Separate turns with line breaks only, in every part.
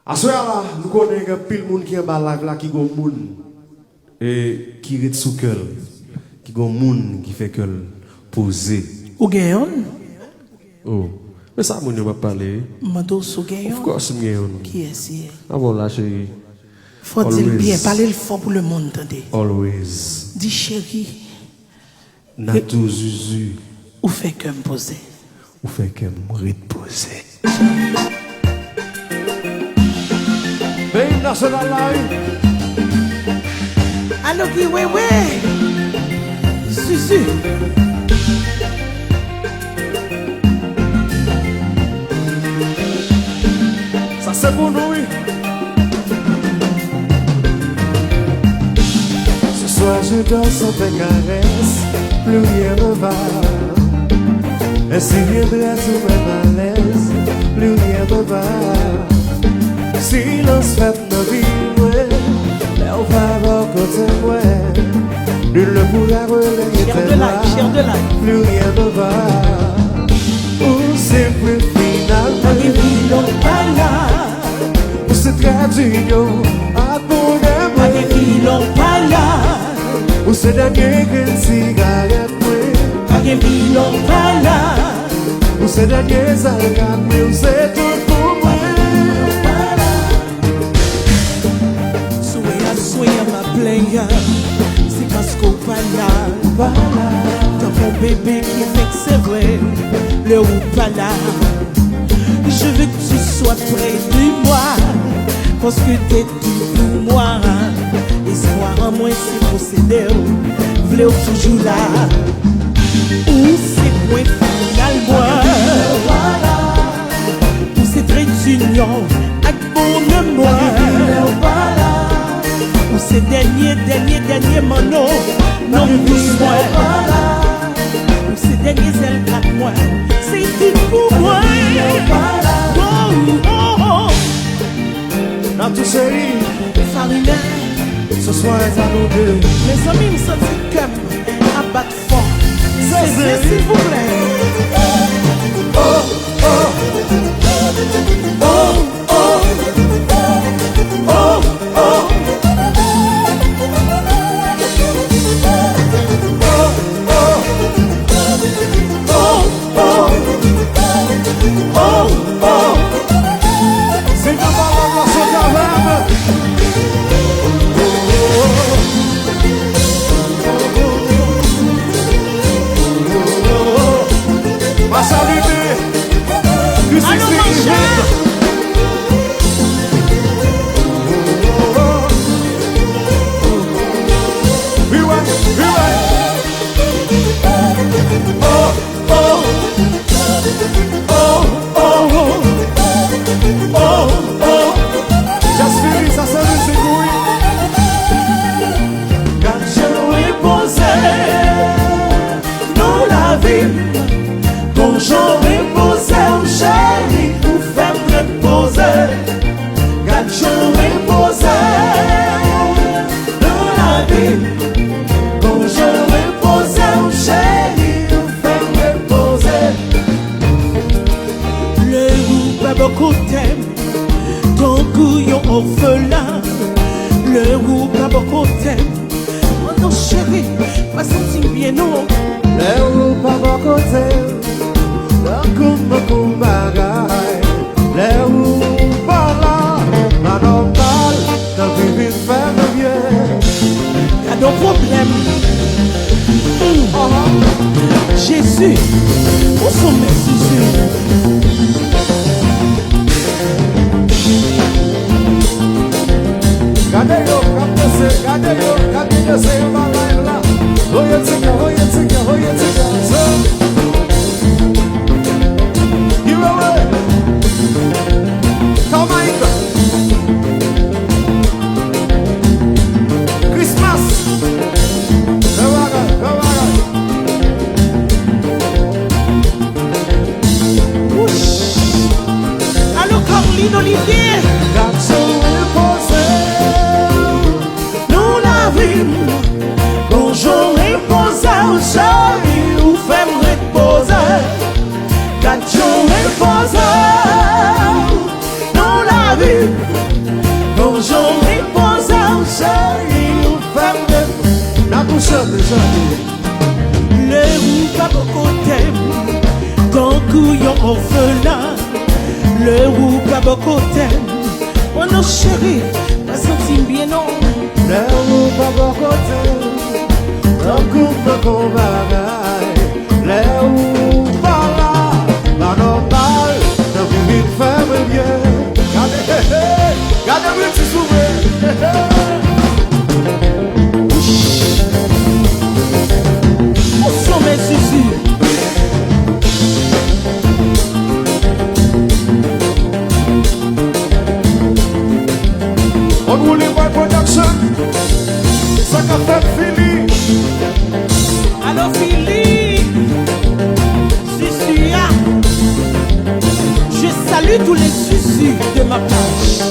À ce moment-là, nous connaissons que pile monde qui est en bas live là qui gon monde et qui rit sous cœur, qui gon monde qui fait que poser.
Ou gayon?
Oh, mais ça mon va parler.
Mando sou gayon.
Of course gayon.
Qui est ce?
Ah bon là chérie.
Faut dire bien, parler le fort pour le monde entendez.
Always.
Dis chérie.
Natou Zuzu.
Ou fait que me poser.
Ou fait que me reposer. Hey, national live.
Allô qui ouais ouais. Zuzu.
Ça c'est pour nous. Ce soir je danse sans tes caresses, plus rien ne va. Et si viendrait sous mes malaises, plus rien ne va. Silence fait nos vies, mais on va voir côté moi. Nul ne pourra relayer tes larmes, plus rien ne va. Ou c'est plus finalement, ou c'est traduit à bon amour. Ou c'est dernier qu'une cigarette, ou c'est dernier salade, mais ou c'est tout pour moi.
Soyez ma playa, c'est parce qu'on pas là. Dans mon bébé qui fait que c'est vrai, le ou pas là. Je veux que tu sois près de moi, parce que t'es tout pour moi. Espoir en moi, c'est posséder, v'lez toujours là. Ou c'est point final, moi. Ou c'est très union, avec bon moi. Ou c'est dernier Manno, non plus moi. Ou c'est dernier zèle 4 mois, c'est tout pour moi.
Notre chérie,
Farinen,
ce soir est à nous deux.
mes amis me sentent comme à battre fort. C'est s'il vous plaît.
Oh, oh, oh, oh, oh, oh.
Beaucoup t'aiment, ton couillon orphelin. Le goût pas beaucoup t'aime. Oh non chérie, pas senti bien non.
Le goût pas beaucoup t'aime. Beaucoup bagaille. Le goût pas là, pas normal. T'as vu faire de bien.
Y'a nos problèmes. Jésus, où sont mes Zuzu?
Gardez-yo, gardez-yo, c'est ma live là. You ready? Come on, Christmas. Come on.
Allô, Caroline Olivier.
Bonjour, reposer, chérie, ou fais-moi reposer. Quand je repose, nous la
vie. Quand j'en repose en chérie, ou femme de
Natasha,
le ou pas beaucoup t'aime, ton couillon orphelin. Le ou pas beaucoup t'aime, oh non chérie, pas senti bien non.
Le ou pas beaucoup t'aime, ton couple qu'on bagaille. Le ou pas là, pas normal, t'as vu une femme bien. Regardez-moi si souvent.
Où sont mes Zuzu?
On roule les production, ça qu'a fait fini.
Alors Philippe, Zuzu, je salue tous les Zuzu de ma page.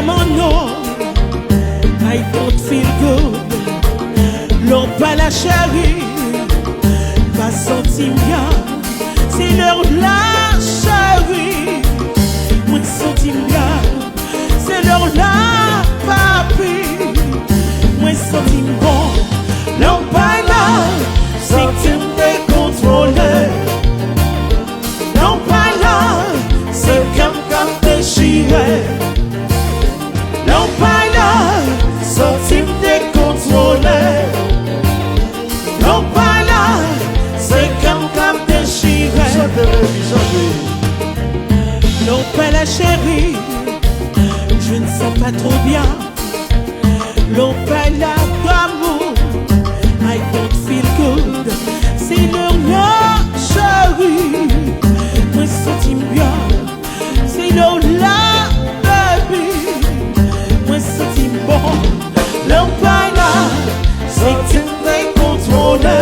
No Manno, I don't feel good. L'on pas la chérie, pas senti bien. C'est l'heure la chérie, moi senti bien. C'est l'heure la papi, moi senti bon. L'on pas là, c'est que tu me contrôles. L'on pas là, c'est comme déchiré. L'on pas là, sorti me contrôler. L'on pas là, c'est comme déchiré. L'on pas la chérie, je ne sens pas trop bien. L'on pas là d'amour, I don't feel good. C'est l'heure la chérie, moi senti bien. C'est l'heure la baby, moi senti bon. L'on pas là, c'est que tu me contrôles.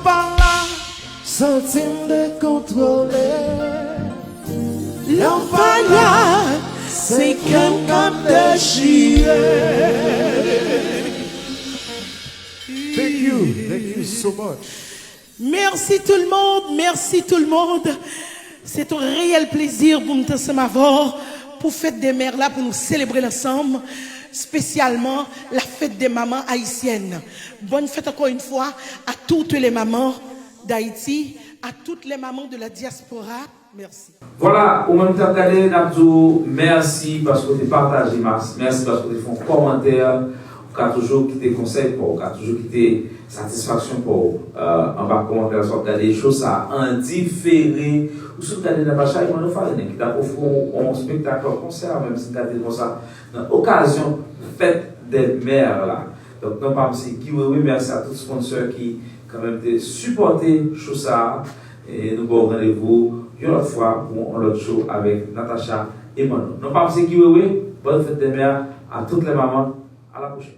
par là.
Centime de contrôler.
L'on par là. C'est comme de chier.
Thank you so much.
Merci tout le monde, merci tout le monde. C'est un réel plaisir pour nous avoir pour fête des mères là, pour nous célébrer ensemble, spécialement la fête des mamans haïtiennes. Bonne fête encore une fois à toutes les mamans d'Haïti, à toutes les mamans de la diaspora. Merci.
Voilà, au même temps qu'elle Nabdou, merci parce que tu partagé, merci parce que tu fais un commentaire, tu as toujours quitté conseil pour, tu as toujours quitté satisfaction pour, en bas commentaire, soit tu as des choses à en différer, ou si tu as des Natasha et Manno Farinen, qui t'a offert un spectacle, un concert, même si tu as des comme ça, dans l'occasion, fête des mères là. Donc, non pas aussi, oui, merci à tous les sponsors qui, quand même, ont supporté ça, et nous avons rendez-vous une autre fois pour un autre show avec Natasha et Manno. Non pas aussi, oui, bonne fête des mères à toutes les mamans. À la prochaine.